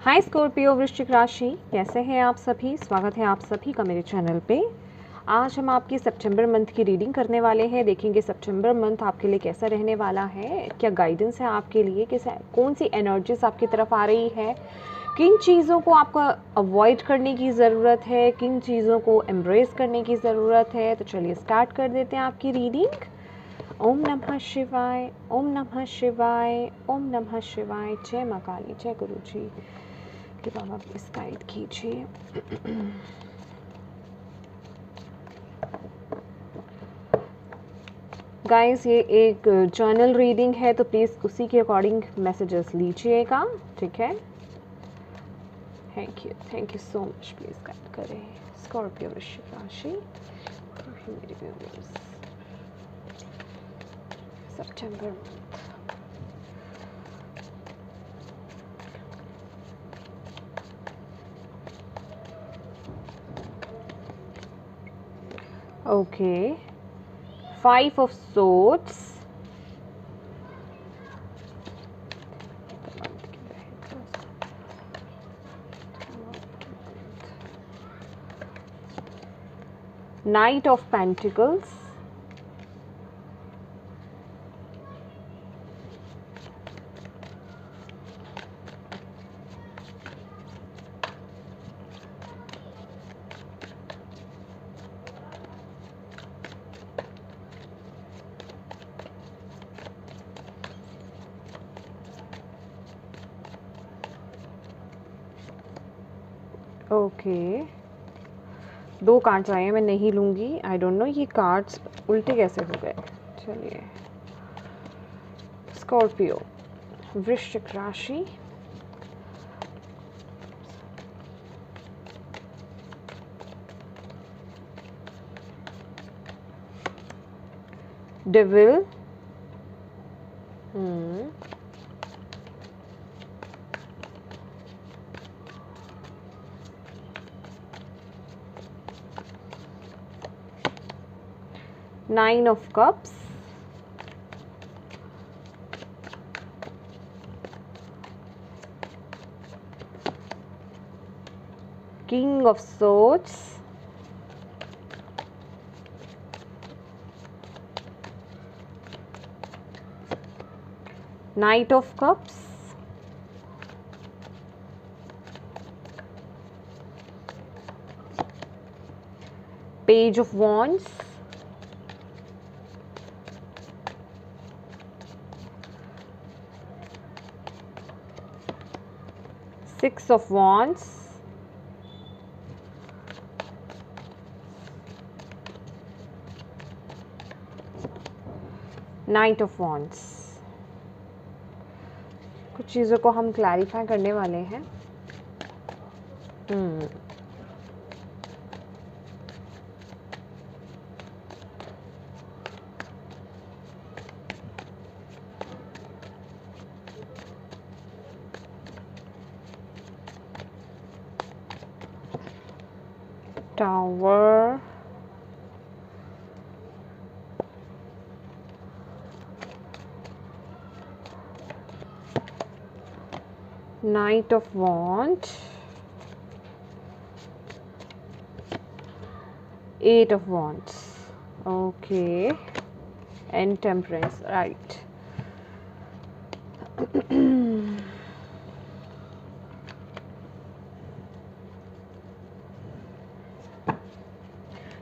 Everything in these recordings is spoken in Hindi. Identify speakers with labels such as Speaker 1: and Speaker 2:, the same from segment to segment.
Speaker 1: हाय स्कॉर्पियो वृश्चिक राशि, कैसे हैं आप सभी। स्वागत है आप सभी का मेरे चैनल पे। आज हम आपकी सितंबर मंथ की रीडिंग करने वाले हैं। देखेंगे सितंबर मंथ आपके लिए कैसा रहने वाला है, क्या गाइडेंस है आपके लिए, कौन सी एनर्जीज आपकी तरफ आ रही है, किन चीज़ों को आपको अवॉइड करने की ज़रूरत है, किन चीज़ों को एम्ब्रेस करने की ज़रूरत है। तो चलिए स्टार्ट कर देते हैं आपकी रीडिंग। ओम नमः शिवाय, ओम नमः शिवाय, ओम नमः शिवाय। जय माँ काली, जय गुरु जी कि बाबा प्लीज गाइड कीजिए। गाइस, ये एक जर्नल रीडिंग है तो प्लीज़ उसी के अकॉर्डिंग मैसेजेस लीजिएगा, ठीक है। Thank you so much. Please guide करें स्कॉर्पियो वृश्चिक राशि मेरे viewers September month. Okay, 5 of Swords, Knight of Pentacles, okay. दो कार्ड्स आए हैं, मैं नहीं लूँगी। आई डोंट नो ये कार्ड्स उल्टे कैसे हो गए। चलिए, स्कॉर्पियो वृश्चिक राशि, devil, Nine of Cups, King of Swords, Knight of Cups, Page of Wands, Six of Wands, Knight of Wands। कुछ चीज़ों को हम क्लैरिफाई करने वाले हैं। Tower, Knight of Wands, Eight of Wands, okay, and Temperance, right।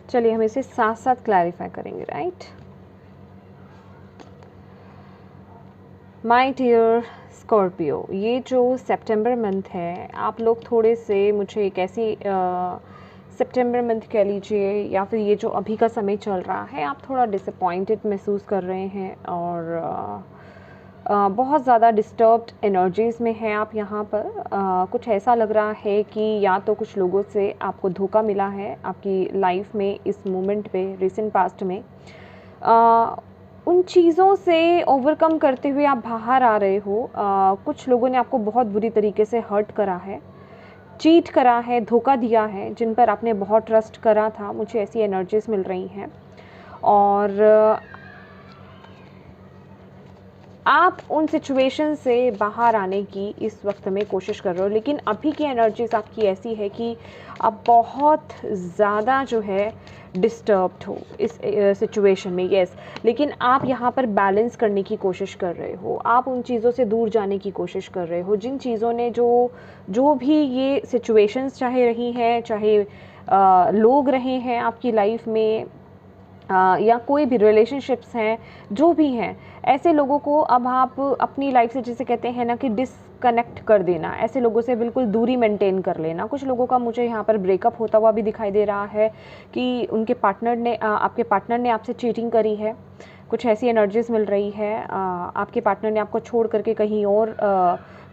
Speaker 1: चलिए हम इसे साथ साथ क्लैरिफाई करेंगे, राइट। माय डियर स्कॉर्पियो, ये जो सितंबर मंथ है, आप लोग थोड़े से, मुझे एक ऐसी सितंबर मंथ कह लीजिए या फिर ये जो अभी का समय चल रहा है, आप थोड़ा डिसअपॉइंटेड महसूस कर रहे हैं और बहुत ज़्यादा डिस्टर्ब्ड एनर्जीज़ में हैं आप यहाँ पर। कुछ ऐसा लग रहा है कि या तो कुछ लोगों से आपको धोखा मिला है आपकी लाइफ में इस मोमेंट पे, रिसेंट पास्ट में। उन चीज़ों से ओवरकम करते हुए आप बाहर आ रहे हो। कुछ लोगों ने आपको बहुत बुरी तरीके से हर्ट करा है, चीट करा है, धोखा दिया है, जिन पर आपने बहुत ट्रस्ट करा था। मुझे ऐसी एनर्जीज़ मिल रही हैं और आप उन सिचुएशन से बाहर आने की इस वक्त में कोशिश कर रहे हो, लेकिन अभी की एनर्जीज आपकी ऐसी है कि आप बहुत ज़्यादा जो है डिस्टर्ब्ड हो इस सिचुएशन में। यस, लेकिन आप यहाँ पर बैलेंस करने की कोशिश कर रहे हो, आप उन चीज़ों से दूर जाने की कोशिश कर रहे हो जिन चीज़ों ने जो भी ये सिचुएशंस चाहे रही हैं, चाहे लोग रहे हैं आपकी लाइफ में, या कोई भी रिलेशनशिप्स हैं, जो भी हैं, ऐसे लोगों को अब आप अपनी लाइफ से, जिसे कहते हैं ना कि डिसकनेक्ट कर देना, ऐसे लोगों से बिल्कुल दूरी मेंटेन कर लेना। कुछ लोगों का मुझे यहाँ पर ब्रेकअप होता हुआ भी दिखाई दे रहा है कि उनके पार्टनर ने आपके पार्टनर ने आपसे चीटिंग करी है, कुछ ऐसी एनर्जीज मिल रही है। आपके पार्टनर ने आपको छोड़ करके कहीं और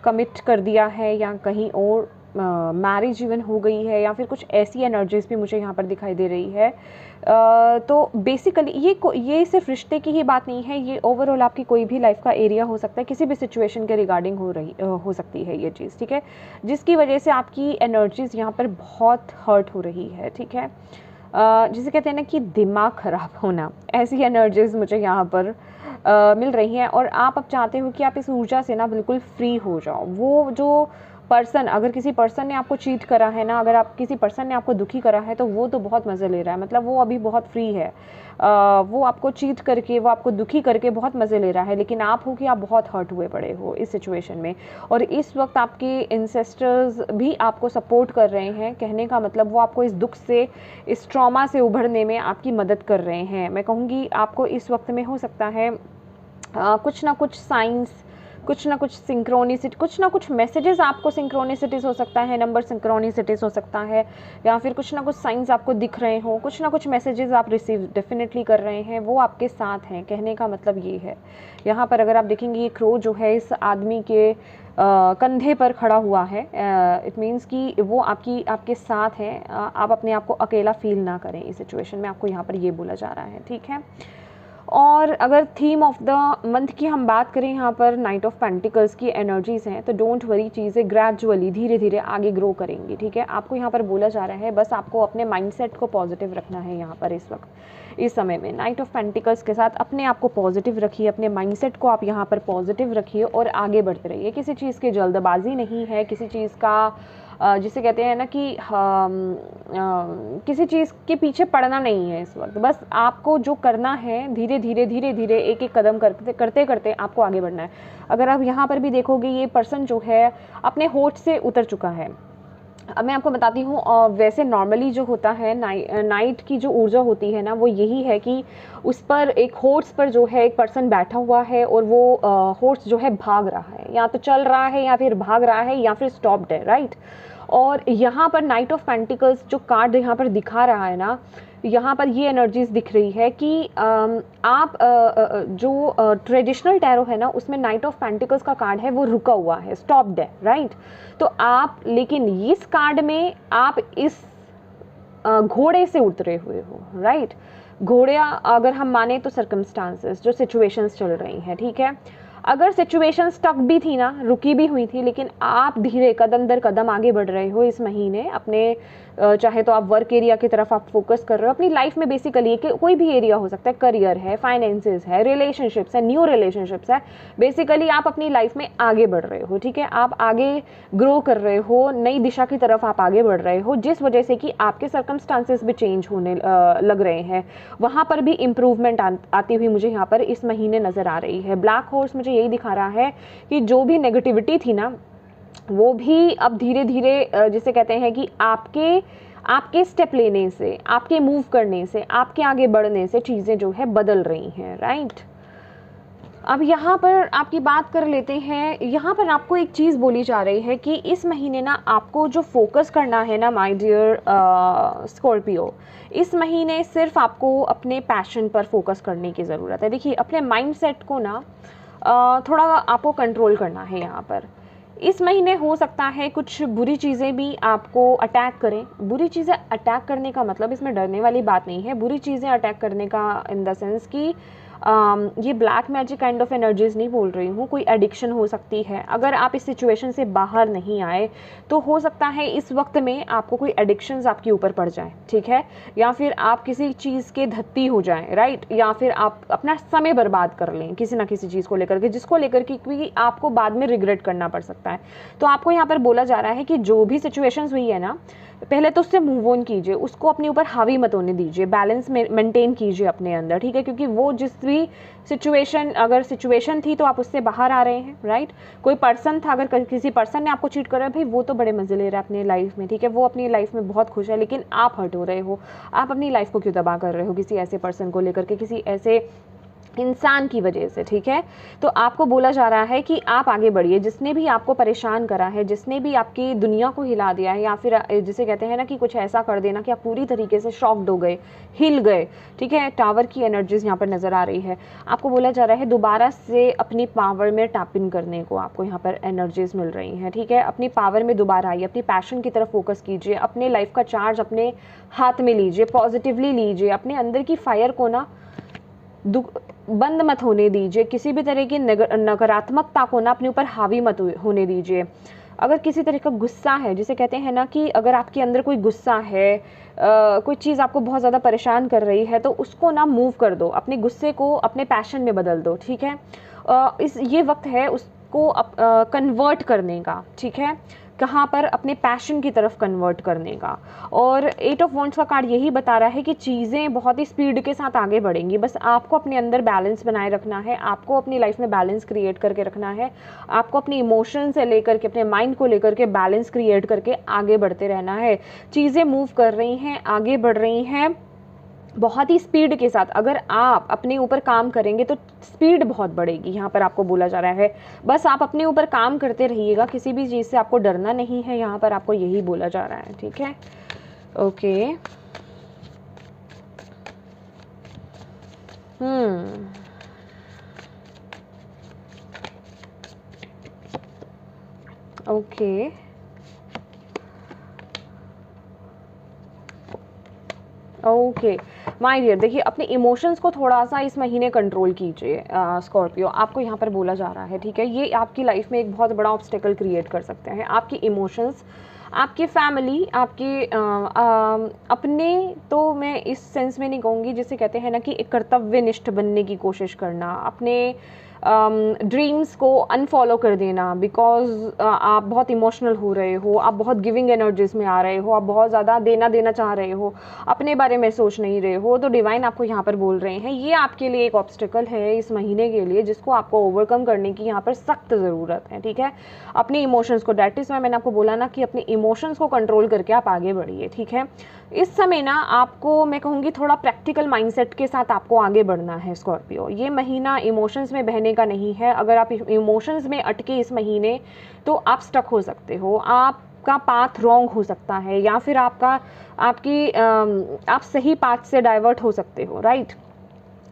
Speaker 1: कमिट कर दिया है, या कहीं और मैरिज इवन हो गई है, या फिर कुछ ऐसी एनर्जीज भी मुझे यहाँ पर दिखाई दे रही है। तो बेसिकली ये सिर्फ रिश्ते की ही बात नहीं है, ये ओवरऑल आपकी कोई भी लाइफ का एरिया हो सकता है, किसी भी सिचुएशन के रिगार्डिंग हो सकती है ये चीज़, ठीक है, जिसकी वजह से आपकी एनर्जीज यहाँ पर बहुत हर्ट हो रही है, ठीक है। जिसे कहते हैं ना कि दिमाग ख़राब होना, ऐसी एनर्जीज मुझे यहाँ पर मिल रही हैं। और आप अब चाहते हो कि आप इस ऊर्जा से ना बिल्कुल फ्री हो जाओ। वो जो पर्सन, अगर किसी पर्सन ने आपको चीट करा है ना, अगर आप किसी पर्सन ने आपको दुखी करा है, तो वो तो बहुत मज़े ले रहा है, मतलब वो अभी बहुत फ्री है। वो आपको चीट करके, वो आपको दुखी करके बहुत मज़े ले रहा है, लेकिन आप हो कि आप बहुत हर्ट हुए पड़े हो इस सिचुएशन में। और इस वक्त आपके इंसेस्टर्स भी आपको सपोर्ट कर रहे हैं, कहने का मतलब वो आपको इस दुख से, इस ट्रॉमा से उभरने में आपकी मदद कर रहे हैं। मैं कहूँगी आपको इस वक्त में हो सकता है कुछ ना कुछ साइंस, कुछ ना कुछ सिंक्रोनिसिटी, कुछ ना कुछ मैसेजेस आपको, सिंक्रोनिसिटीज़ हो सकता है, नंबर सिंक्रोनिसिटीज़ हो सकता है, या फिर कुछ ना कुछ साइंस आपको दिख रहे हो, कुछ ना कुछ मैसेजेस आप रिसीव डेफिनेटली कर रहे हैं, वो आपके साथ हैं। कहने का मतलब ये है, यहाँ पर अगर आप देखेंगे ये क्रो जो है इस आदमी के कंधे पर खड़ा हुआ है, इट मीन्स कि वो आपके साथ हैं। आप अपने आप को अकेला फील ना करें इस सिचुएशन में, आपको यहाँ पर ये बोला जा रहा है, ठीक है। और अगर थीम ऑफ द मंथ की हम बात करें, यहाँ पर नाइट ऑफ पेंटिकल्स की एनर्जीज हैं, तो डोंट वरी, चीज़ें ग्रेजुअली धीरे धीरे आगे ग्रो करेंगी, ठीक है। आपको यहाँ पर बोला जा रहा है बस आपको अपने माइंडसेट को पॉजिटिव रखना है। यहाँ पर इस वक्त, इस समय में नाइट ऑफ पेंटिकल्स के साथ अपने आप को पॉजिटिव रखिए, अपने माइंडसेट को आप यहाँ पर पॉजिटिव रखिए और आगे बढ़ते रहिए। किसी चीज़ की जल्दबाजी नहीं है, किसी चीज़ का जिसे कहते हैं ना कि किसी चीज़ के पीछे पड़ना नहीं है इस वक्त। बस आपको जो करना है, धीरे धीरे एक एक कदम करते करते आपको आगे बढ़ना है। अगर आप यहाँ पर भी देखोगे, ये पर्सन जो है अपने होठ से उतर चुका है। अब मैं आपको बताती हूँ, वैसे नॉर्मली जो होता है नाइट की जो ऊर्जा होती है ना, वो यही है कि उस पर एक हॉर्स पर जो है एक पर्सन बैठा हुआ है, और वो हॉर्स जो है भाग रहा है, या तो चल रहा है, या फिर भाग रहा है, या फिर स्टॉप्ड है, राइट। और यहाँ पर नाइट ऑफ पेंटिकल्स जो कार्ड यहाँ पर दिखा रहा है ना, यहाँ पर ये एनर्जीज दिख रही है कि आप जो ट्रेडिशनल टैरो है ना, उसमें नाइट ऑफ पेंटिकल्स का कार्ड है वो रुका हुआ है, स्टॉप्ड है, राइट। तो आप, लेकिन इस कार्ड में आप इस घोड़े से उतरे हुए हो, राइट। घोड़े अगर हम माने तो सर्कमस्टांसेस, जो सिचुएशंस चल रही हैं, ठीक है। अगर सिचुएशन स्टक भी थी ना, रुकी भी हुई थी, लेकिन आप धीरे कदम दर कदम आगे बढ़ रहे हो इस महीने अपने, चाहे तो आप वर्क एरिया की तरफ आप फोकस कर रहे हो अपनी लाइफ में। बेसिकली कोई भी एरिया हो सकता है, करियर है, फाइनेंसेस है, रिलेशनशिप्स है, न्यू रिलेशनशिप्स है, बेसिकली आप अपनी लाइफ में आगे बढ़ रहे हो, ठीक है। आप आगे ग्रो कर रहे हो, नई दिशा की तरफ आप आगे बढ़ रहे हो, जिस वजह से कि आपके सर्कमस्टांसेस भी चेंज होने लग रहे हैं, वहाँ पर भी इम्प्रूवमेंट आती हुई मुझे यहाँ पर इस महीने नज़र आ रही है। ब्लैक हॉर्स मुझे यही दिखा रहा है कि जो भी नेगेटिविटी थी ना, वो भी अब धीरे धीरे, जिसे कहते हैं कि आपके स्टेप लेने से, आपके मूव करने से, आपके आगे बढ़ने से चीज़ें जो है बदल रही हैं, राइट। अब यहाँ पर आपकी बात कर लेते हैं। यहाँ पर आपको एक चीज़ बोली जा रही है कि इस महीने ना आपको जो फोकस करना है ना, माय डियर स्कॉर्पियो, इस महीने सिर्फ आपको अपने पैशन पर फोकस करने की ज़रूरत है। देखिए, अपने माइंडसेट को ना थोड़ा आपको कंट्रोल करना है। यहाँ पर इस महीने हो सकता है कुछ बुरी चीज़ें भी आपको अटैक करें। बुरी चीज़ें अटैक करने का मतलब इसमें डरने वाली बात नहीं है। बुरी चीज़ें अटैक करने का इन द सेंस कि ये black magic kind of energies नहीं बोल रही हूँ, कोई एडिक्शन हो सकती है। अगर आप इस सिचुएशन से बाहर नहीं आए तो हो सकता है इस वक्त में आपको कोई एडिक्शंस आपके ऊपर पड़ जाए, ठीक है, या फिर आप किसी चीज़ के धत्ती हो जाएं, राइट, या फिर आप अपना समय बर्बाद कर लें किसी ना किसी चीज़ को लेकर के, जिसको लेकर के क्योंकि आपको बाद में रिग्रेट करना पड़ सकता है। तो आपको यहाँ पर बोला जा रहा है कि जो भी सिचुएशंस हुई है ना, पहले तो उससे मूव ऑन कीजिए, उसको अपने ऊपर हावी मत होने दीजिए, बैलेंस मेंटेन कीजिए अपने अंदर, ठीक है, क्योंकि वो जिस भी सिचुएशन, अगर सिचुएशन थी तो आप उससे बाहर आ रहे हैं, राइट। कोई पर्सन था, अगर किसी पर्सन ने आपको चीट करा है, भाई वो तो बड़े मजे ले रहा है अपनी लाइफ में, ठीक है, वो अपनी लाइफ में बहुत खुश है, लेकिन आप हर्ट हो रहे हो। आप अपनी लाइफ को क्यों तबाह कर रहे हो किसी ऐसे पर्सन को लेकर के, किसी ऐसे इंसान की वजह से, ठीक है। तो आपको बोला जा रहा है कि आप आगे बढ़िए। जिसने भी आपको परेशान करा है, जिसने भी आपकी दुनिया को हिला दिया है, या फिर जिसे कहते हैं ना कि कुछ ऐसा कर देना कि आप पूरी तरीके से शॉक्ड हो गए, हिल गए, ठीक है, टावर की एनर्जीज यहाँ पर नज़र आ रही है। आपको बोला जा रहा है दोबारा से अपनी पावर में टैप इन करने को, आपको यहाँ पर एनर्जीज मिल रही हैं, ठीक है। अपनी पावर में दोबारा आइए, अपनी पैशन की तरफ फोकस कीजिए, अपने लाइफ का चार्ज अपने हाथ में लीजिए, पॉजिटिवली लीजिए, अपने अंदर की फायर को ना बंद मत होने दीजिए, किसी भी तरह की नकारात्मकता को ना अपने ऊपर हावी मत होने दीजिए। अगर किसी तरह का गुस्सा है, जिसे कहते हैं ना कि अगर आपके अंदर कोई गुस्सा है, कोई चीज़ आपको बहुत ज़्यादा परेशान कर रही है, तो उसको ना मूव कर दो, अपने गुस्से को अपने पैशन में बदल दो, ठीक है। ये वक्त है उसको कन्वर्ट करने का, ठीक है, कहाँ पर, अपने पैशन की तरफ कन्वर्ट करने का। और 8 ऑफ वॉन्ड्स का कार्ड यही बता रहा है कि चीज़ें बहुत ही स्पीड के साथ आगे बढ़ेंगी, बस आपको अपने अंदर बैलेंस बनाए रखना है, आपको अपनी लाइफ में बैलेंस क्रिएट करके रखना है, आपको अपने इमोशन से लेकर के, अपने माइंड को लेकर के बैलेंस क्रिएट करके आगे बढ़ते रहना है। चीज़ें मूव कर रही हैं, आगे बढ़ रही हैं बहुत ही स्पीड के साथ। अगर आप अपने ऊपर काम करेंगे तो स्पीड बहुत बढ़ेगी, यहाँ पर आपको बोला जा रहा है। बस आप अपने ऊपर काम करते रहिएगा, किसी भी चीज़ से आपको डरना नहीं है, यहाँ पर आपको यही बोला जा रहा है, ठीक है। Okay, okay, okay my dear, देखिए अपने इमोशंस को थोड़ा सा इस महीने कंट्रोल कीजिए स्कॉर्पियो, आपको यहाँ पर बोला जा रहा है, ठीक है। ये आपकी लाइफ में एक बहुत बड़ा ऑब्स्टेकल क्रिएट कर सकते हैं। आपकी इमोशंस, आपकी फैमिली, आपके अपने, तो मैं इस सेंस में नहीं कहूँगी, जिसे कहते हैं ना कि एक कर्तव्यनिष्ठ बनने की कोशिश करना, अपने ड्रीम्स को अनफॉलो कर देना बिकॉज आप बहुत इमोशनल हो रहे हो, आप बहुत गिविंग एनर्जीज में आ रहे हो, आप बहुत ज़्यादा देना चाह रहे हो, अपने बारे में सोच नहीं रहे हो, तो डिवाइन आपको यहाँ पर बोल रहे हैं ये आपके लिए एक ऑब्स्टिकल है इस महीने के लिए, जिसको आपको ओवरकम करने की यहाँ पर सख्त ज़रूरत है, ठीक है। अपने इमोशंस को, डैट इज़ मैंने आपको बोला ना कि अपने इमोशंस को कंट्रोल करके आप आगे बढ़िए, ठीक है। इस समय ना आपको मैं कहूँगी थोड़ा प्रैक्टिकल माइंडसेट के साथ आपको आगे बढ़ना है स्कॉर्पियो। ये महीना इमोशंस में बहने का नहीं है। अगर आप इमोशंस में अटके इस महीने तो आप स्टक हो सकते हो, आपका पाथ रॉन्ग हो सकता है, या फिर आप सही पाथ से डाइवर्ट हो सकते हो, राइट।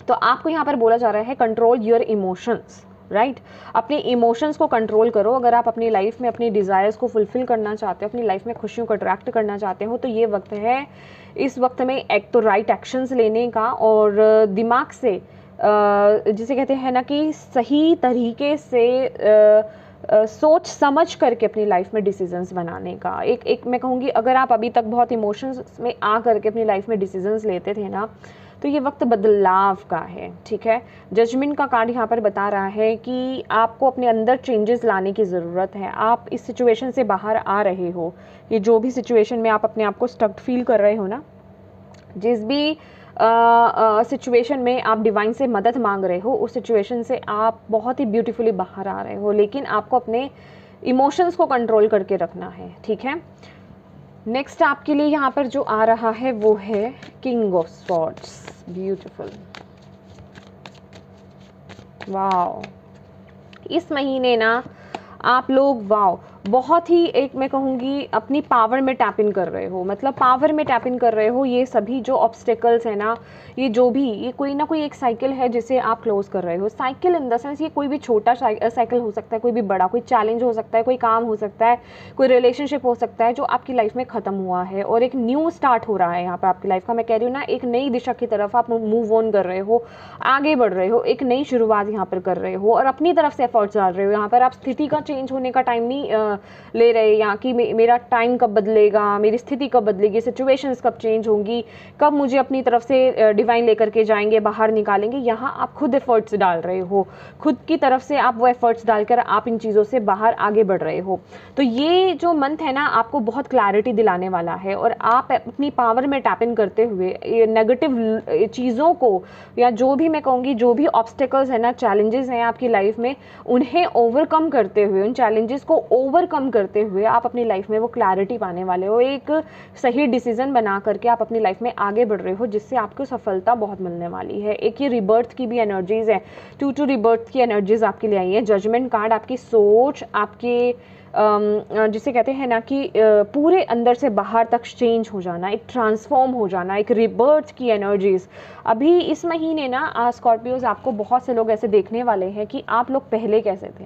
Speaker 1: तो आपको यहाँ पर बोला जा रहा है कंट्रोल योर इमोशंस, राइट। अपने इमोशंस को कंट्रोल करो। अगर आप अपनी लाइफ में अपनी डिज़ायर्स को फुलफिल करना चाहते हो, अपनी लाइफ में खुशियों को अट्रैक्ट करना चाहते हो, तो ये वक्त है, इस वक्त में एक तो राइट एक्शंस लेने का, और दिमाग से जिसे कहते हैं ना कि सही तरीके से सोच समझ करके अपनी लाइफ में डिसीजंस बनाने का। एक मैं कहूँगी, अगर आप अभी तक बहुत इमोशंस में आ करके अपनी लाइफ में डिसीजंस लेते थे ना, तो ये वक्त बदलाव का है, ठीक है। जजमेंट का कार्ड यहाँ पर बता रहा है कि आपको अपने अंदर चेंजेस लाने की ज़रूरत है। आप इस सिचुएशन से बाहर आ रहे हो, ये जो भी सिचुएशन में आप अपने आप को स्टक फील कर रहे हो ना, जिस भी सिचुएशन में आप डिवाइन से मदद मांग रहे हो, उस सिचुएशन से आप बहुत ही ब्यूटीफुली बाहर आ रहे हो, लेकिन आपको अपने इमोशंस को कंट्रोल करके रखना है, ठीक है। नेक्स्ट आपके लिए यहाँ पर जो आ रहा है वो है king of swords, beautiful, wow. इस महीने ना आप लोग वाओ बहुत ही एक मैं कहूँगी अपनी पावर में टैप इन कर रहे हो, मतलब पावर में टैप इन कर रहे हो। ये सभी जो ऑब्स्टेकल्स है ना, ये जो भी, ये कोई ना कोई एक साइकिल है जिसे आप क्लोज कर रहे हो। साइकिल इन द सेंस ये कोई भी छोटा साइकिल हो सकता है, कोई भी बड़ा, कोई चैलेंज हो सकता है, कोई काम हो सकता है, कोई रिलेशनशिप हो सकता है जो आपकी लाइफ में ख़त्म हुआ है और एक न्यू स्टार्ट हो रहा है यहाँ पर आपकी लाइफ का। मैं कह रही हूँ ना, एक नई दिशा की तरफ आप मूव ऑन कर रहे हो, आगे बढ़ रहे हो, एक नई शुरुआत यहाँ पर कर रहे हो और अपनी तरफ से एफर्ट्स डाल रहे हो। यहाँ पर आप स्थिति का चेंज होने का टाइम नहीं ले रहे यहाँ कि मेरा टाइम कब बदलेगा, मेरी स्थिति कब बदलेगी, सिचुएशंस कब चेंज होंगी, कब मुझे अपनी तरफ से डिवाइन लेकर के जाएंगे, बाहर निकालेंगे। यहाँ आप खुद एफर्ट्स डाल रहे हो, खुद की तरफ से आप वो एफर्ट्स डालकर आप इन चीज़ों से बाहर आगे बढ़ रहे हो। तो ये जो मंथ है ना, आपको बहुत क्लैरिटी दिलाने वाला है और आप अपनी पावर में टैप इन करते हुए नेगेटिव चीज़ों को, या जो भी मैं कहूँगी, जो भी ऑब्स्टेकल्स है ना, चैलेंजेस हैं आपकी लाइफ में, उन्हें ओवरकम करते हुए, उन चैलेंजेस को ओवरकम करते हुए आप अपनी लाइफ में वो क्लैरिटी पाने वाले हो। एक सही डिसीजन बना करके आप अपनी लाइफ में आगे बढ़ रहे हो, जिससे आपको सफलता बहुत मिलने वाली है। एक ये रिबर्थ की भी एनर्जीज है, टू रिबर्थ की एनर्जीज आपके लिए आई है। जजमेंट कार्ड आपकी सोच, आपके जिसे कहते हैं ना कि पूरे अंदर से बाहर तक चेंज हो जाना, एक ट्रांसफॉर्म हो जाना, एक रिबर्थ की एनर्जीज। अभी इस महीने ना स्कॉर्पियोज, आपको बहुत से लोग ऐसे देखने वाले हैं कि आप लोग पहले कैसे थे,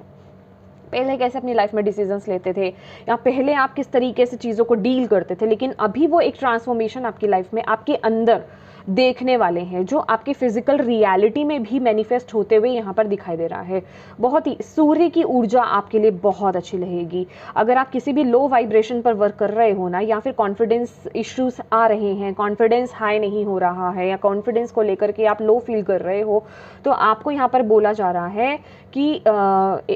Speaker 1: पहले कैसे अपनी लाइफ में डिसीजंस लेते थे, या पहले आप किस तरीके से चीज़ों को डील करते थे, लेकिन अभी वो एक ट्रांसफॉर्मेशन आपकी लाइफ में आपके अंदर देखने वाले हैं, जो आपकी फिजिकल रियलिटी में भी मैनिफेस्ट होते हुए यहाँ पर दिखाई दे रहा है। बहुत ही सूर्य की ऊर्जा आपके लिए बहुत अच्छी रहेगी। अगर आप किसी भी लो वाइब्रेशन पर वर्क कर रहे हो ना, या फिर कॉन्फिडेंस इश्यूज आ रहे हैं, कॉन्फिडेंस हाई नहीं हो रहा है, या कॉन्फिडेंस को लेकर के आप लो फील कर रहे हो, तो आपको यहाँ पर बोला जा रहा है कि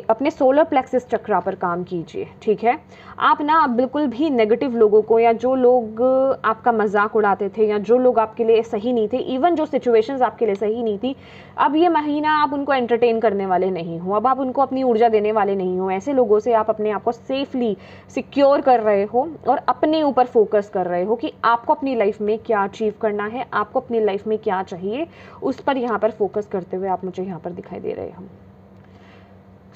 Speaker 1: अपने सोलर प्लेक्सस चक्रा पर काम कीजिए। ठीक है, आप ना बिल्कुल भी नेगेटिव लोगों को, या जो लोग आपका मजाक उड़ाते थे, या जो लोग आपके लिए सही नहीं थे, इवन जो सिचुएशंस आपके लिए सही नहीं थी, अब ये महीना आप उनको एंटरटेन करने वाले नहीं हो, अब आप उनको अपनी ऊर्जा देने वाले नहीं हो। ऐसे लोगों से आप अपने आप को सेफली सिक्योर कर रहे हो और अपने ऊपर फोकस कर रहे हो कि आपको अपनी लाइफ में क्या अचीव करना है, आपको अपनी लाइफ में क्या चाहिए, उस पर यहाँ पर फोकस करते हुए आप मुझे यहाँ पर दिखाई दे रहे हो।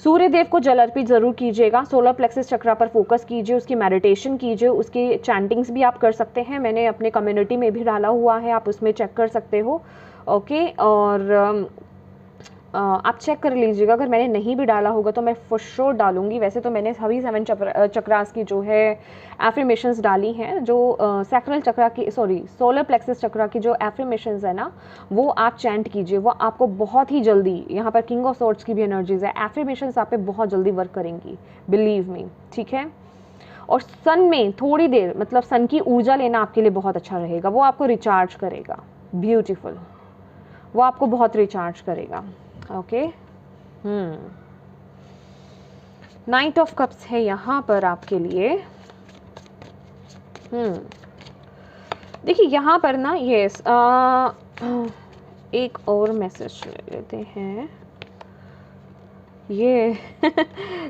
Speaker 1: सूर्य देव को जल अर्पित जरूर कीजिएगा, सोलर प्लेक्सस चक्रा पर फोकस कीजिए, उसकी मेडिटेशन कीजिए, उसकी चैंटिंग्स भी आप कर सकते हैं। मैंने अपने कम्युनिटी में भी डाला हुआ है, आप उसमें चेक कर सकते हो। ओके, और आप चेक कर लीजिएगा, अगर मैंने नहीं भी डाला होगा तो मैं फॉर श्योर डालूंगी। वैसे तो मैंने सभी 7 चक्रास की जो है एफर्मेशंस डाली हैं, जो सैक्रल चक्रा की, सॉरी, सोलर प्लेक्सस चक्रा की जो एफर्मेशंस है ना, वो आप चैंट कीजिए, वो आपको बहुत ही जल्दी, यहाँ पर किंग ऑफ सॉर्ड्स की भी एनर्जीज है, एफर्मेशंस आप पे बहुत जल्दी वर्क करेंगी, बिलीव मी। ठीक है, और सन में थोड़ी देर, मतलब सन की ऊर्जा लेना आपके लिए बहुत अच्छा रहेगा, वो आपको रिचार्ज करेगा। ब्यूटीफुल, वो आपको बहुत रिचार्ज करेगा। ओके, नाइट ऑफ कप्स है यहाँ पर आपके लिए। देखिए यहाँ पर ना, यस, एक और मैसेज ले लेते हैं। ये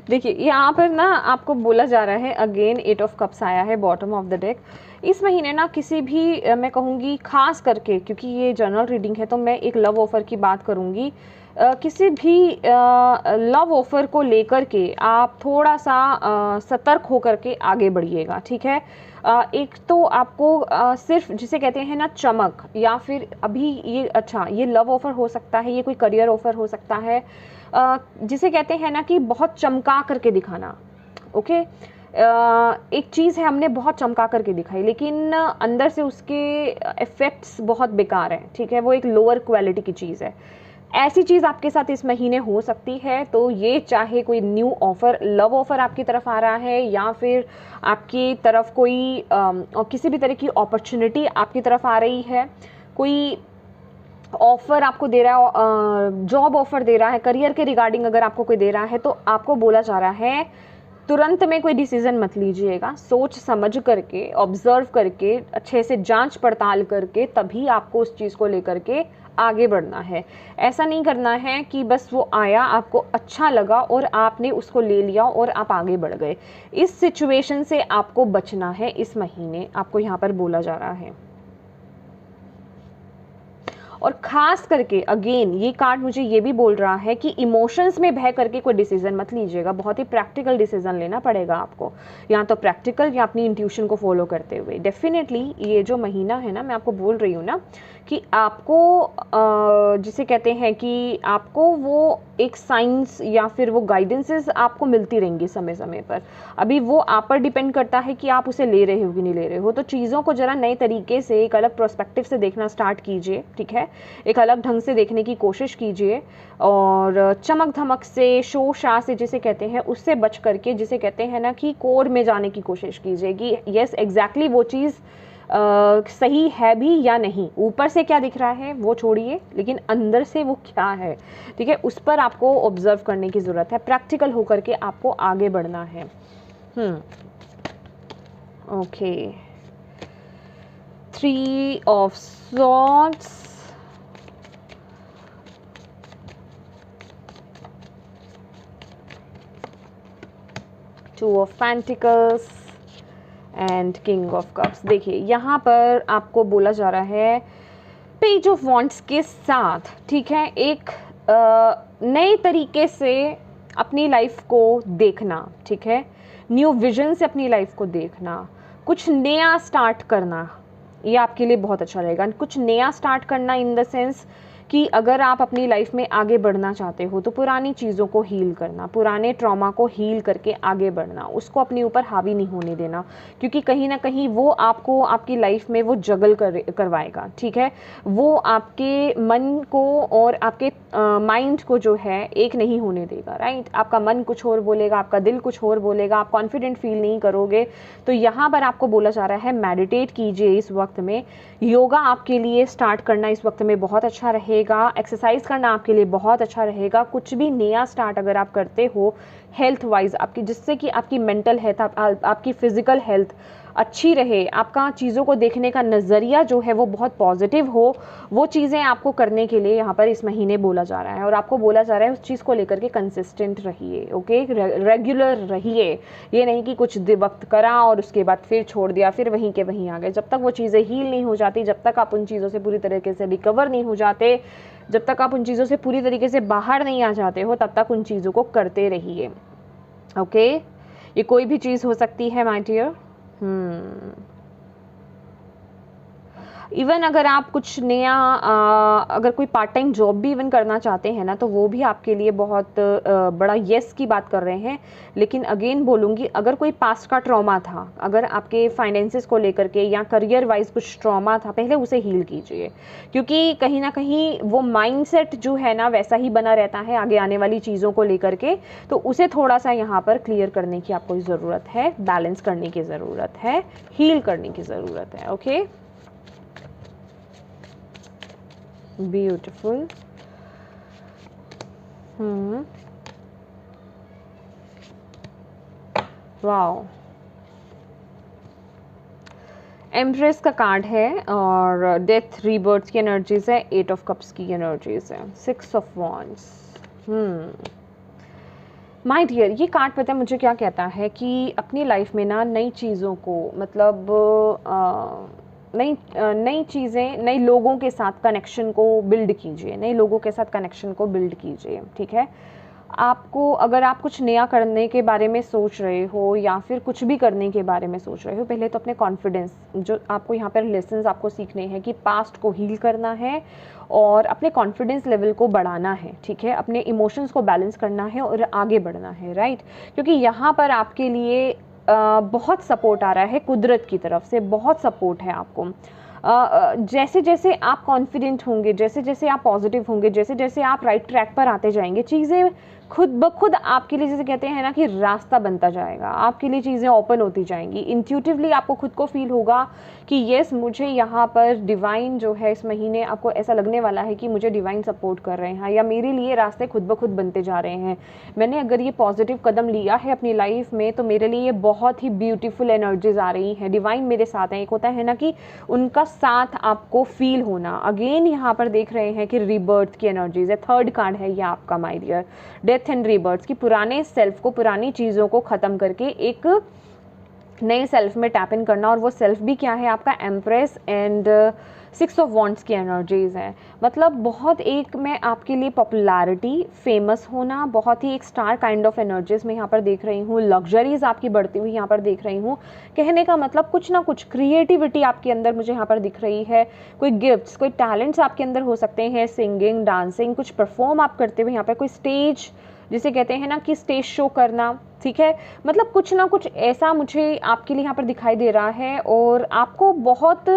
Speaker 1: देखिए यहाँ पर ना आपको बोला जा रहा है, अगेन 8 ऑफ कप्स आया है बॉटम ऑफ द डेक। इस महीने ना किसी भी मैं कहूँगी खास करके, क्योंकि ये जनरल रीडिंग है तो मैं एक लव ऑफर की बात करूँगी, किसी भी लव ऑफर को लेकर के आप थोड़ा सा सतर्क होकर के आगे बढ़िएगा। ठीक है, एक तो आपको सिर्फ जिसे कहते हैं ना चमक, या फिर अभी ये, अच्छा, ये लव ऑफर हो सकता है, ये कोई करियर ऑफर हो सकता है, जिसे कहते हैं ना कि बहुत चमका करके दिखाना। ओके, एक चीज़ है हमने बहुत चमका करके दिखाई, लेकिन अंदर से उसके इफ़ेक्ट्स बहुत बेकार हैं। ठीक है, वो एक लोअर क्वालिटी की चीज़ है। ऐसी चीज़ आपके साथ इस महीने हो सकती है। तो ये चाहे कोई न्यू ऑफ़र, लव ऑफ़र आपकी तरफ आ रहा है, या फिर आपकी तरफ कोई किसी भी तरह की अपॉर्चुनिटी आपकी तरफ आ रही है, कोई ऑफ़र आपको दे रहा है, जॉब ऑफ़र दे रहा है, करियर के रिगार्डिंग अगर आपको कोई दे रहा है, तो आपको बोला जा रहा है तुरंत में कोई डिसीज़न मत लीजिएगा, सोच समझ करके, ऑब्जर्व करके, अच्छे से जांच पड़ताल करके तभी आपको उस चीज़ को लेकर के आगे बढ़ना है। ऐसा नहीं करना है कि बस वो आया, आपको अच्छा लगा और आपने उसको ले लिया और आप आगे बढ़ गए। इस सिचुएशन से आपको बचना है इस महीने, आपको यहाँ पर बोला जा रहा है। और ख़ास करके अगेन ये कार्ड मुझे ये भी बोल रहा है कि इमोशंस में बह करके कोई डिसीजन मत लीजिएगा, बहुत ही प्रैक्टिकल डिसीजन लेना पड़ेगा आपको, या तो प्रैक्टिकल या अपनी इंट्यूशन को फॉलो करते हुए। डेफिनेटली ये जो महीना है ना, मैं आपको बोल रही हूँ ना कि आपको जिसे कहते हैं कि आपको वो एक साइंस या फिर वो गाइडेंसेस आपको मिलती रहेंगी समय समय पर। अभी वो आप पर डिपेंड करता है कि आप उसे ले रहे हो कि नहीं ले रहे हो। तो चीज़ों को ज़रा नए तरीके से, एक अलग पर्सपेक्टिव से देखना स्टार्ट कीजिए, ठीक है, एक अलग ढंग से देखने की कोशिश कीजिए, और चमक धमक से, शो शाह से जिसे कहते हैं उससे बच करके, जिसे कहते हैं ना कि कोर में जाने की कोशिश कीजिए कि यस एग्जैक्टली वो चीज़ सही है भी या नहीं। ऊपर से क्या दिख रहा है वो छोड़िए, लेकिन अंदर से वो क्या है, ठीक है, उस पर आपको ऑब्जर्व करने की ज़रूरत है। प्रैक्टिकल होकर के आपको आगे बढ़ना है। Okay, 3 of swords, 2 of pentacles and king of cups. देखिए यहाँ पर आपको बोला जा रहा है पेज ऑफ वॉन्ड्स के साथ, ठीक है, एक नए तरीके से अपनी लाइफ को देखना, ठीक है, न्यू विजन से अपनी लाइफ को देखना, कुछ नया स्टार्ट करना, ये आपके लिए बहुत अच्छा रहेगा। कुछ नया स्टार्ट करना इन द सेंस कि अगर आप अपनी लाइफ में आगे बढ़ना चाहते हो तो पुरानी चीज़ों को हील करना, पुराने ट्रॉमा को हील करके आगे बढ़ना, उसको अपने ऊपर हावी नहीं होने देना, क्योंकि कहीं ना कहीं वो आपको आपकी लाइफ में वो जगल करवाएगा, ठीक है, वो आपके मन को और आपके माइंड को जो है एक नहीं होने देगा, राइट। आपका मन कुछ और बोलेगा, आपका दिल कुछ और बोलेगा, आप कॉन्फिडेंट फील नहीं करोगे। तो यहाँ पर आपको बोला जा रहा है मेडिटेट कीजिए इस वक्त में, योगा आपके लिए स्टार्ट करना इस वक्त में बहुत अच्छा रहेगा, एक्सरसाइज करना आपके लिए बहुत अच्छा रहेगा। कुछ भी नया स्टार्ट अगर आप करते हो हेल्थ वाइज आपकी, जिससे कि आपकी मेंटल हेल्थ, आपकी फिजिकल हेल्थ अच्छी रहे, आपका चीज़ों को देखने का नज़रिया जो है वो बहुत पॉजिटिव हो, वो चीज़ें आपको करने के लिए यहाँ पर इस महीने बोला जा रहा है। और आपको बोला जा रहा है उस चीज़ को लेकर के कंसिस्टेंट रहिए, ओके, रेगुलर रहिए। ये नहीं कि कुछ वक्त करा और उसके बाद फिर छोड़ दिया, फिर वहीं के वहीं आ गए। जब तक वो चीज़ें हील नहीं हो जाती, जब तक आप उन चीज़ों से पूरी तरीके से रिकवर नहीं हो जाते, जब तक आप उन चीज़ों से पूरी तरीके से बाहर नहीं आ जाते हो, तब तक उन चीज़ों को करते रहिए, ओके। ये कोई भी चीज़ हो सकती है माय डियर। इवन अगर आप कुछ नया अगर कोई पार्ट टाइम जॉब भी इवन करना चाहते हैं ना, तो वो भी आपके लिए बहुत बड़ा येस की बात कर रहे हैं। लेकिन अगेन बोलूँगी, अगर कोई पास्ट का ट्रॉमा था, अगर आपके फाइनेंसेस को लेकर के या करियर वाइज कुछ ट्रॉमा था, पहले उसे हील कीजिए, क्योंकि कहीं ना कहीं वो माइंडसेट जो है ना वैसा ही बना रहता है आगे आने वाली चीज़ों को लेकर के। तो उसे थोड़ा सा यहाँ पर क्लियर करने की आपको ज़रूरत है, बैलेंस करने की ज़रूरत है, हील करने की ज़रूरत है, ओके। ब्यूटिफुल। वाओ, एम्प्रेस का कार्ड है और डेथ रीबर्थ की एनर्जीज है, 8 ऑफ कप्स की एनर्जीज है, 6 ऑफ वॉन्ड्स। माय डियर, ये कार्ड पता है मुझे क्या कहता है कि अपनी लाइफ में ना नई चीज़ों को, मतलब नई चीज़ें, नए लोगों के साथ कनेक्शन को बिल्ड कीजिए, नए लोगों के साथ कनेक्शन को बिल्ड कीजिए, ठीक है। आपको अगर आप कुछ नया करने के बारे में सोच रहे हो या फिर कुछ भी करने के बारे में सोच रहे हो, पहले तो अपने कॉन्फिडेंस, जो आपको यहाँ पर लेसन्स आपको सीखने हैं कि पास्ट को हील करना है और अपने कॉन्फिडेंस लेवल को बढ़ाना है, ठीक है, अपने इमोशंस को बैलेंस करना है और आगे बढ़ना है, राइट। क्योंकि यहाँ पर आपके लिए बहुत सपोर्ट आ रहा है कुदरत की तरफ से, बहुत सपोर्ट है आपको। जैसे जैसे आप कॉन्फिडेंट होंगे, जैसे जैसे आप पॉजिटिव होंगे, जैसे जैसे आप राइट ट्रैक पर आते जाएंगे, चीज़ें खुद ब खुद आपके लिए, जैसे कहते हैं ना कि रास्ता बनता जाएगा, आपके लिए चीज़ें ओपन होती जाएंगी। इंट्यूटिवली आपको खुद को फील होगा कि येस, मुझे यहाँ पर डिवाइन जो है इस महीने, आपको ऐसा लगने वाला है कि मुझे डिवाइन सपोर्ट कर रहे हैं या मेरे लिए रास्ते खुद ब खुद बनते जा रहे हैं। मैंने अगर ये पॉजिटिव कदम लिया है अपनी लाइफ में, तो मेरे लिए ये बहुत ही ब्यूटीफुल एनर्जीज आ रही हैं, डिवाइन मेरे साथ हैं। एक होता है ना कि उनका साथ आपको फील होना। अगेन यहाँ पर देख रहे हैं कि रीबर्थ की एनर्जीज है, 3rd कार्ड है ये आपका my dear, death and rebirth की, पुराने सेल्फ को, पुरानी चीज़ों को ख़त्म करके एक नए सेल्फ में टैप इन करना, और वो सेल्फ भी क्या है आपका एम्प्रेस एंड 6 ऑफ वॉन्ड्स की एनर्जीज हैं। मतलब बहुत एक मैं आपके लिए पॉपुलैरिटी, फेमस होना, बहुत ही एक स्टार काइंड ऑफ एनर्जीज में यहाँ पर देख रही हूँ। लग्जरीज आपकी बढ़ती हुई यहाँ पर देख रही हूँ। कहने का मतलब कुछ ना कुछ क्रिएटिविटी आपके अंदर मुझे यहाँ पर दिख रही है। कोई गिफ्ट्स, कोई टैलेंट्स आपके अंदर हो सकते हैं, सिंगिंग, डांसिंग, कुछ परफॉर्म आप करते हुए यहाँ पर, कोई स्टेज जिसे कहते हैं ना कि स्टेज शो करना, ठीक है। मतलब कुछ ना कुछ ऐसा मुझे आपके लिए यहाँ पर दिखाई दे रहा है, और आपको बहुत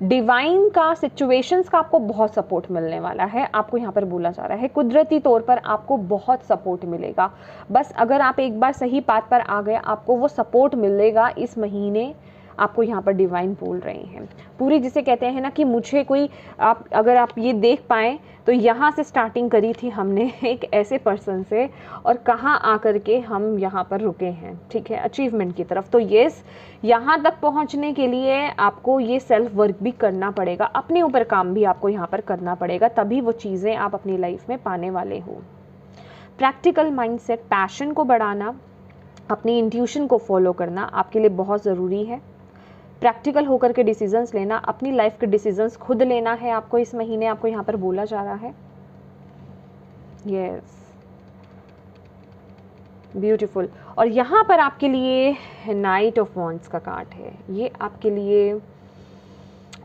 Speaker 1: डिवाइन का, सिचुएशंस का आपको बहुत सपोर्ट मिलने वाला है। आपको यहाँ पर बोला जा रहा है कुदरती तौर पर आपको बहुत सपोर्ट मिलेगा। बस अगर आप एक बार सही बात पर आ गए, आपको वो सपोर्ट मिलेगा इस महीने। आपको यहाँ पर डिवाइन बोल रहे हैं पूरी, जिसे कहते हैं ना कि मुझे कोई, आप अगर आप ये देख पाएँ तो यहाँ से स्टार्टिंग करी थी हमने एक ऐसे पर्सन से, और कहाँ आकर के हम यहाँ पर रुके हैं, ठीक है, अचीवमेंट की तरफ। तो येस, यहाँ तक पहुँचने के लिए आपको ये सेल्फ वर्क भी करना पड़ेगा, अपने ऊपर काम भी आपको यहाँ पर करना पड़ेगा, तभी वो चीज़ें आप अपनी लाइफ में पाने वाले हो। प्रैक्टिकल माइंडसेट, पैशन को बढ़ाना, अपनी इंट्यूशन को फॉलो करना आपके लिए बहुत ज़रूरी है। प्रैक्टिकल होकर के डिसीजंस लेना, अपनी लाइफ के डिसीजंस खुद लेना है आपको इस महीने, आपको यहाँ पर बोला जा रहा है। Yes, beautiful. और यहाँ पर आपके लिए नाइट ऑफ वॉन्ड्स का कार्ड है। ये आपके लिए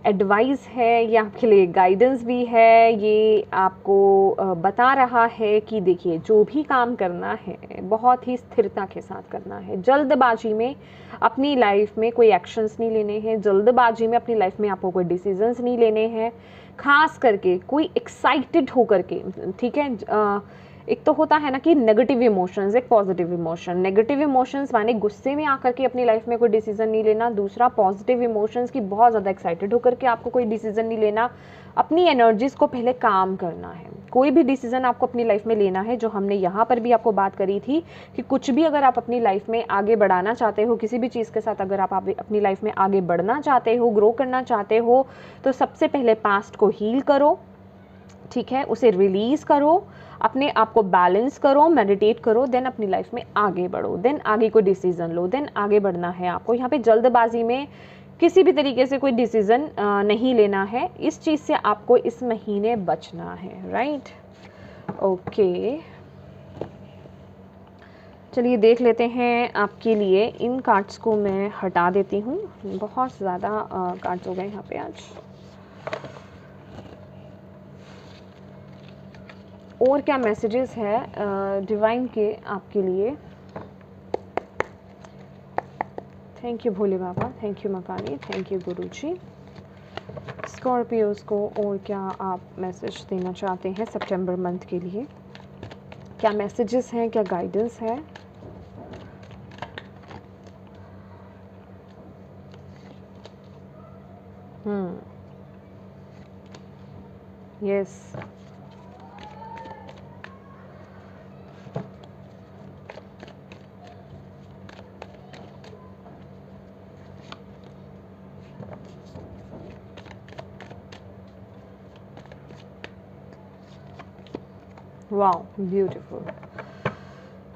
Speaker 1: एडवाइस है, ये आपके लिए गाइडेंस भी है। ये आपको बता रहा है कि देखिए, जो भी काम करना है बहुत ही स्थिरता के साथ करना है। जल्दबाजी में अपनी लाइफ में कोई एक्शंस नहीं लेने हैं, जल्दबाजी में अपनी लाइफ में आपको कोई डिसीजंस नहीं लेने हैं, खास करके कोई एक्साइटेड होकर के, ठीक है। एक तो होता है ना कि नेगेटिव इमोशंस, एक पॉजिटिव इमोशन। नेगेटिव इमोशंस माने गुस्से में आकर के अपनी लाइफ में कोई डिसीजन नहीं लेना। दूसरा पॉजिटिव इमोशंस की बहुत ज़्यादा एक्साइटेड होकर के आपको कोई डिसीजन नहीं लेना। अपनी एनर्जीज को पहले काम करना है। कोई भी डिसीजन आपको अपनी लाइफ में लेना है, जो हमने यहाँ पर भी आपको बात करी थी कि कुछ भी अगर आप अपनी लाइफ में आगे बढ़ाना चाहते हो, किसी भी चीज़ के साथ अगर आप अपनी लाइफ में आगे बढ़ना चाहते हो, ग्रो करना चाहते हो, तो सबसे पहले पास्ट को हील करो, ठीक है, उसे रिलीज़ करो, अपने आप को बैलेंस करो, मेडिटेट करो, देन अपनी लाइफ में आगे बढ़ो, देन आगे कोई डिसीजन लो, देन आगे बढ़ना है आपको। यहाँ पे जल्दबाजी में किसी भी तरीके से कोई डिसीजन नहीं लेना है। इस चीज़ से आपको इस महीने बचना है, राइट। ओके, चलिए देख लेते हैं आपके लिए। इन कार्ड्स को मैं हटा देती हूँ, बहुत ज़्यादा कार्ड्स हो गए यहाँ पे आज। और क्या मैसेजेस है डिवाइन के आपके लिए। Thank you Bhole Baba, thank you मकानी, थैंक यू गुरुजी। स्कॉर्पियोज को और क्या आप मैसेज देना चाहते हैं सितंबर मंथ के लिए? क्या मैसेजेस हैं, क्या गाइडेंस है? Yes, wow, beautiful.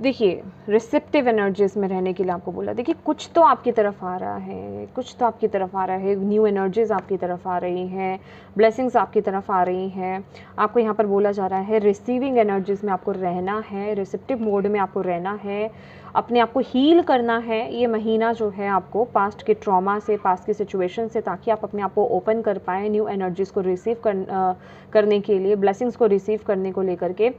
Speaker 1: देखिए, रिसेप्टिव एनर्जीज में रहने के लिए आपको बोला। देखिए, कुछ तो आपकी तरफ आ रहा है, कुछ तो आपकी तरफ आ रहा है, न्यू एनर्जीज आपकी तरफ आ रही हैं, ब्लेसिंग्स आपकी तरफ आ रही हैं। आपको यहाँ पर बोला जा रहा है रिसीविंग एनर्जीज में आपको रहना है, रिसेप्टिव मोड में आपको रहना है, अपने आप को हील करना है ये महीना जो है आपको, पास्ट के ट्रॉमा से, पास्ट की सिचुएशन से, ताकि आप अपने आप को ओपन कर पाएँ न्यू एनर्जीज़ को रिसीव करने के लिए, ब्लेसिंग्स को रिसीव करने को लेकर के।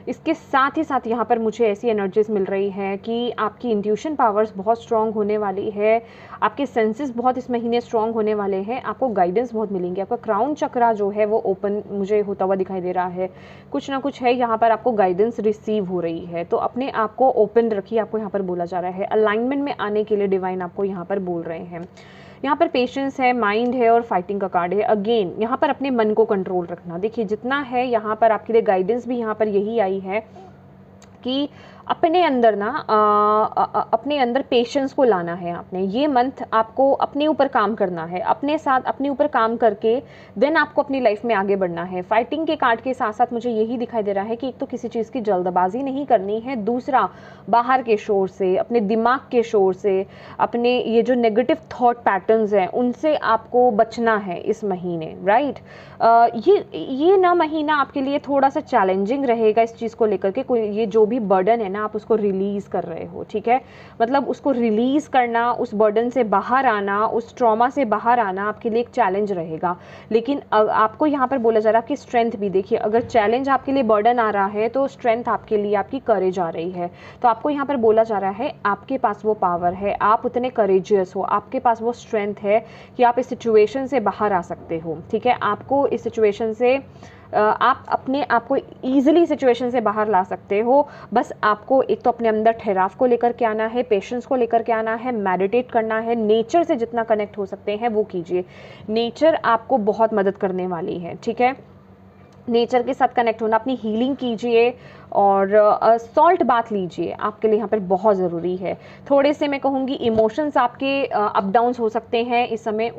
Speaker 1: इसके साथ ही साथ यहाँ पर मुझे ऐसी एनर्जीज मिल रही है कि आपकी इंट्यूशन पावर्स बहुत स्ट्रांग होने वाली है, आपके सेंसेस बहुत इस महीने स्ट्रांग होने वाले हैं, आपको गाइडेंस बहुत मिलेंगे। आपका क्राउन चक्रा जो है वो ओपन मुझे होता हुआ दिखाई दे रहा है। कुछ ना कुछ है यहाँ पर, आपको गाइडेंस रिसीव हो रही है, तो अपने आप को ओपन रखिए, आपको यहाँ पर बोला जा रहा है। अलाइनमेंट में आने के लिए डिवाइन आपको यहाँ पर बोल रहे हैं। यहाँ पर पेशेंस है, माइंड है और फाइटिंग का कार्ड है। अगेन यहाँ पर अपने मन को कंट्रोल रखना। देखिए, जितना है यहाँ पर आपके लिए गाइडेंस भी यहाँ पर यही आई है कि अपने अंदर ना अपने अंदर पेशेंस को लाना है आपने। ये मंथ आपको अपने ऊपर काम करना है, अपने साथ अपने ऊपर काम करके देन आपको अपनी लाइफ में आगे बढ़ना है। फाइटिंग के कार्ड के साथ साथ मुझे यही दिखाई दे रहा है कि एक तो किसी चीज़ की जल्दबाजी नहीं करनी है, दूसरा बाहर के शोर से, अपने दिमाग के शोर से, अपने ये जो नेगेटिव थॉट पैटर्न्स हैं उनसे आपको बचना है इस महीने, राइट। ये ना महीना आपके लिए थोड़ा सा चैलेंजिंग रहेगा इस चीज़ को लेकर के। कोई ये जो भी बर्डन है ना, आप उसको रिलीज़ कर रहे हो, ठीक है। मतलब उसको रिलीज़ करना, उस बर्डन से बाहर आना, उस ट्रॉमा से बाहर आना आपके लिए एक चैलेंज रहेगा। लेकिन आपको यहाँ पर बोला जा रहा है आपकी स्ट्रेंथ भी देखिए, अगर चैलेंज आपके लिए बर्डन आ रहा है तो स्ट्रेंथ आपके लिए आपकी करेज आ रही है। तो आपको यहाँ पर बोला जा रहा है आपके पास वो पावर है, आप उतने करेजियस हो, आपके पास वो स्ट्रेंथ है कि आप इस सिचुएशन से बाहर आ सकते हो, ठीक है। आपको इस सिचुएशन से आप अपने आप को ईजिली सिचुएशन से बाहर ला सकते हो। बस आपको एक तो अपने अंदर ठहराव को लेकर के आना है, पेशेंस को लेकर के आना है, मेडिटेट करना है, नेचर से जितना कनेक्ट हो सकते हैं वो कीजिए। नेचर आपको बहुत मदद करने वाली है, ठीक है। नेचर के साथ कनेक्ट होना, अपनी हीलिंग कीजिए और सॉल्ट बाथ लीजिए, आपके लिए यहाँ पर बहुत ज़रूरी है। थोड़े से मैं कहूँगी इमोशंस आपके अप डाउन्स हो सकते हैं इस समय।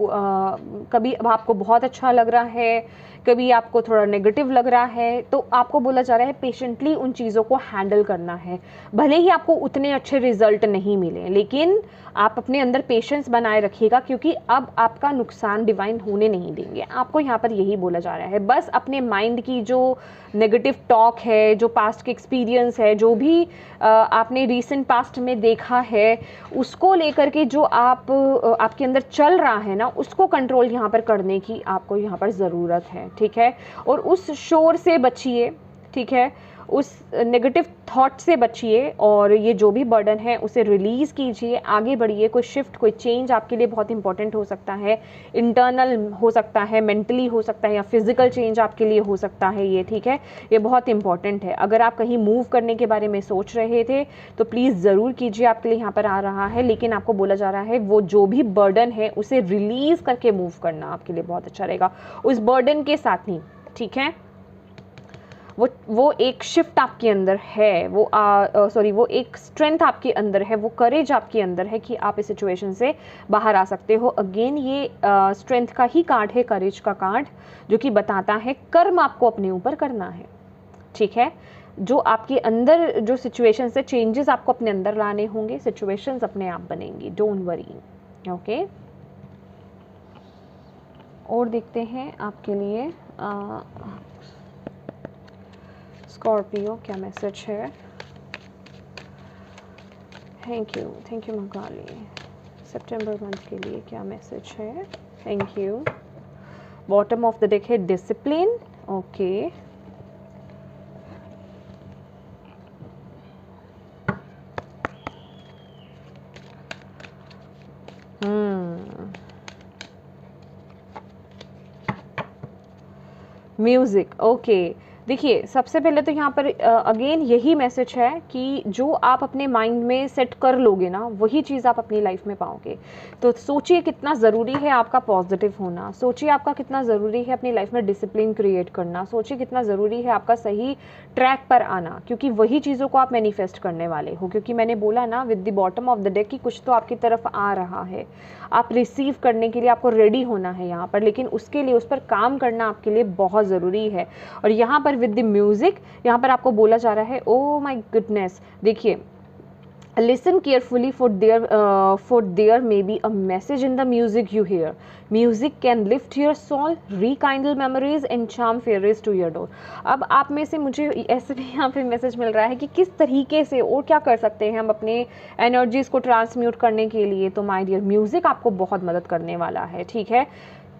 Speaker 1: कभी आपको बहुत अच्छा लग रहा है, कभी आपको थोड़ा नेगेटिव लग रहा है, तो आपको बोला जा रहा है पेशेंटली उन चीज़ों को हैंडल करना है। भले ही आपको उतने अच्छे रिजल्ट नहीं मिले, लेकिन आप अपने अंदर पेशेंस बनाए रखिएगा, क्योंकि अब आपका नुकसान डिवाइन होने नहीं देंगे। आपको यहाँ पर यही बोला जा रहा है। बस अपने माइंड की जो नेगेटिव टॉक है, जो पास्ट के एक्सपीरियंस है, जो भी आपने रीसेंट पास्ट में देखा है, उसको लेकर के जो आपके अंदर चल रहा है ना, उसको कंट्रोल यहाँ पर करने की आपको यहाँ पर ज़रूरत है, ठीक है। और उस शोर से बचिए, ठीक है, उस नेगेटिव थॉट से बचिए और ये जो भी बर्डन है उसे रिलीज़ कीजिए, आगे बढ़िए। कोई शिफ्ट, कोई चेंज आपके लिए बहुत इंपॉर्टेंट हो सकता है, इंटरनल हो सकता है, मेंटली हो सकता है, या फिजिकल चेंज आपके लिए हो सकता है ये, ठीक है। ये बहुत इंपॉर्टेंट है। अगर आप कहीं मूव करने के बारे में सोच रहे थे तो प्लीज़ ज़रूर कीजिए, आपके लिए यहाँ पर आ रहा है। लेकिन आपको बोला जा रहा है वो जो भी बर्डन है उसे रिलीज़ करके मूव करना आपके लिए बहुत अच्छा रहेगा, उस बर्डन के साथ ही, ठीक है। वो एक शिफ्ट आपके अंदर है, वो एक स्ट्रेंथ आपके अंदर है, वो करेज आपके अंदर है कि आप इस सिचुएशन से बाहर आ सकते हो। अगेन ये स्ट्रेंथ का ही कार्ड है, करेज का कार्ड, जो कि बताता है कर्म आपको अपने ऊपर करना है, ठीक है। जो आपके अंदर जो सिचुएशन से चेंजेस आपको अपने अंदर लाने होंगे, सिचुएशंस अपने आप बनेंगी, डोंट वरी, ओके। और देखते हैं आपके लिए स्कॉर्पियो क्या मैसेज है। Thank you Mangali. September month के लिए क्या मैसेज है, thank you. Bottom of the deck है डिसिप्लिन, ओके। Music, okay. देखिए सबसे पहले तो यहाँ पर अगेन यही मैसेज है कि जो आप अपने माइंड में सेट कर लोगे ना, वही चीज़ आप अपनी लाइफ में पाओगे। तो सोचिए कितना ज़रूरी है आपका पॉजिटिव होना, सोचिए आपका कितना ज़रूरी है अपनी लाइफ में डिसिप्लिन क्रिएट करना, सोचिए कितना ज़रूरी है आपका सही ट्रैक पर आना, क्योंकि वही चीज़ों को आप मैनिफेस्ट करने वाले हो। क्योंकि मैंने बोला ना with the bottom of the deck कि कुछ तो आपकी तरफ आ रहा है, आप रिसीव करने के लिए आपको रेडी होना है यहाँ पर, लेकिन उसके लिए उस पर काम करना आपके लिए बहुत ज़रूरी है। और यहाँ पर विद द म्यूजिक यहाँ पर आपको बोला जा रहा है, ओ माय गुडनेस, देखिए listen carefully for there may be a message in the music you hear. Music can lift your soul, rekindle memories and charm fairies to your door. अब आप में से मुझे ऐसे भी यहाँ पे मैसेज मिल रहा है कि किस तरीके से और क्या कर सकते हैं हम अपने एनर्जीज को ट्रांसम्यूट करने के लिए। तो माय डियर म्यूजिक आपको बहुत मदद करने वाला है, ठीक है।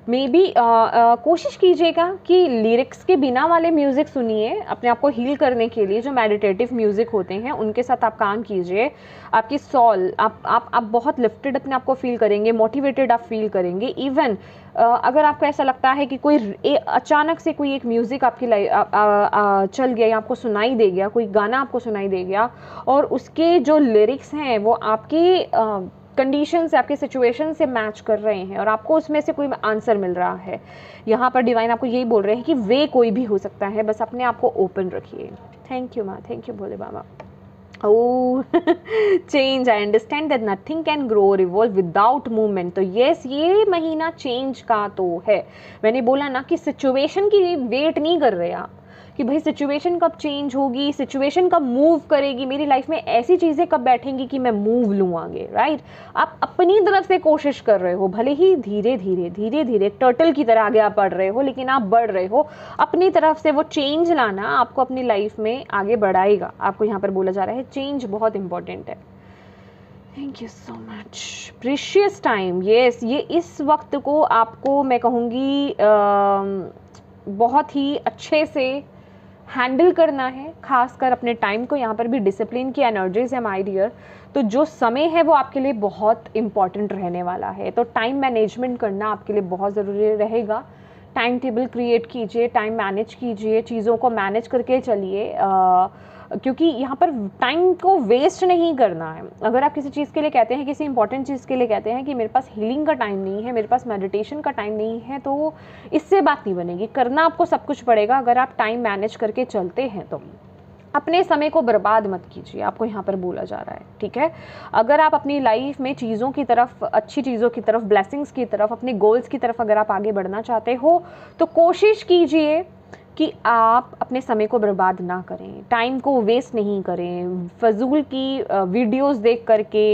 Speaker 1: मे बी कोशिश कीजिएगा कि लिरिक्स के बिना वाले म्यूज़िक सुनिए अपने आप को हील करने के लिए। जो मेडिटेटिव म्यूज़िक होते हैं उनके साथ आप काम कीजिए, आपकी सोल आप बहुत लिफ्टेड अपने आप को फील करेंगे, मोटिवेटेड आप फील करेंगे। इवन अगर आपको ऐसा लगता है कि कोई अचानक से कोई एक म्यूज़िक आपकी चल गया या आपको सुनाई दे गया, कोई गाना आपको सुनाई दे गया और उसके जो लिरिक्स हैं वो आपकी कंडीशन से, आपके सिचुएशन से मैच कर रहे हैं और आपको उसमें से कोई आंसर मिल रहा है, यहाँ पर डिवाइन आपको यही बोल रहे हैं कि वे कोई भी हो सकता है, बस अपने आप को ओपन रखिए। थैंक यू माँ, thank you Bhole Baba. Oh change, I understand that nothing can grow revolve without movement. तो यस, ये महीना चेंज का तो है। मैंने बोला ना कि सिचुएशन की वेट नहीं कर रहे आप कि भाई सिचुएशन कब चेंज होगी, सिचुएशन कब मूव करेगी, मेरी लाइफ में ऐसी चीज़ें कब बैठेंगी कि मैं मूव लूँ आगे, राइट। आप अपनी तरफ से कोशिश कर रहे हो, भले ही धीरे धीरे धीरे धीरे टर्टल की तरह आगे आप बढ़ रहे हो, लेकिन आप बढ़ रहे हो अपनी तरफ से। वो चेंज लाना आपको अपनी लाइफ में आगे बढ़ाएगा। आपको यहाँ पर बोला जा रहा है चेंज बहुत इंपॉर्टेंट है। Thank you so much. Precious time, yes, ये इस वक्त को आपको मैं कहूँगी बहुत ही अच्छे से हैंडल करना है, खासकर अपने टाइम को। यहाँ पर भी डिसिप्लिन की एनर्जीज है माय डियर। तो जो समय है वो आपके लिए बहुत इंपॉर्टेंट रहने वाला है, तो टाइम मैनेजमेंट करना आपके लिए बहुत ज़रूरी रहेगा। टाइम टेबल क्रिएट कीजिए, टाइम मैनेज कीजिए, चीज़ों को मैनेज करके चलिए, क्योंकि यहाँ पर टाइम को वेस्ट नहीं करना है। अगर आप किसी चीज़ के लिए कहते हैं, किसी इंपॉर्टेंट चीज़ के लिए कहते हैं कि मेरे पास हीलिंग का टाइम नहीं है, मेरे पास मेडिटेशन का टाइम नहीं है, तो इससे बात नहीं बनेगी। करना आपको सब कुछ पड़ेगा अगर आप टाइम मैनेज करके चलते हैं तो। अपने समय को बर्बाद मत कीजिए, आपको यहाँ पर बोला जा रहा है, ठीक है। अगर आप अपनी लाइफ में चीज़ों की तरफ, अच्छी चीज़ों की तरफ, ब्लेसिंग्स की तरफ, अपने गोल्स की तरफ अगर आप आगे बढ़ना चाहते हो तो कोशिश कीजिए कि आप अपने समय को बर्बाद ना करें, टाइम को वेस्ट नहीं करें फजूल की वीडियोस देख करके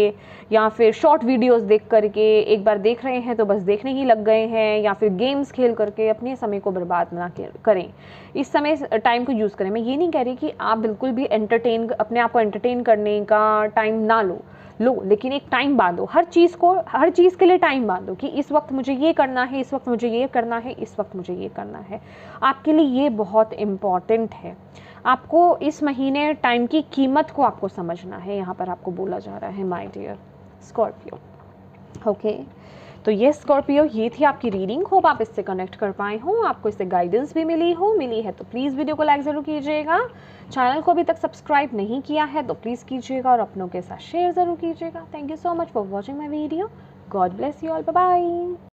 Speaker 1: या फिर शॉर्ट वीडियोस देख करके। एक बार देख रहे हैं तो बस देखने ही लग गए हैं, या फिर गेम्स खेल करके अपने समय को बर्बाद ना करें। इस समय टाइम को यूज़ करें। मैं ये नहीं कह रही कि आप बिल्कुल भी अपने आप को एंटरटेन करने का टाइम ना लो, लेकिन एक टाइम बांधो। हर चीज़ के लिए टाइम बांधो कि इस वक्त मुझे ये करना है, इस वक्त मुझे ये करना है, इस वक्त मुझे ये करना है। आपके लिए ये बहुत इम्पॉर्टेंट है। आपको इस महीने टाइम की कीमत को आपको समझना है, यहाँ पर आपको बोला जा रहा है माय डियर स्कॉर्पियो। ओके, तो ये स्कॉर्पियो, ये थी आपकी रीडिंग। होप आप इससे कनेक्ट कर पाए हों, आपको इससे गाइडेंस भी मिली है तो प्लीज़ वीडियो को लाइक ज़रूर कीजिएगा। चैनल को अभी तक सब्सक्राइब नहीं किया है तो प्लीज़ कीजिएगा और अपनों के साथ शेयर ज़रूर कीजिएगा। Thank you so much for watching my video. God bless you all, bye bye.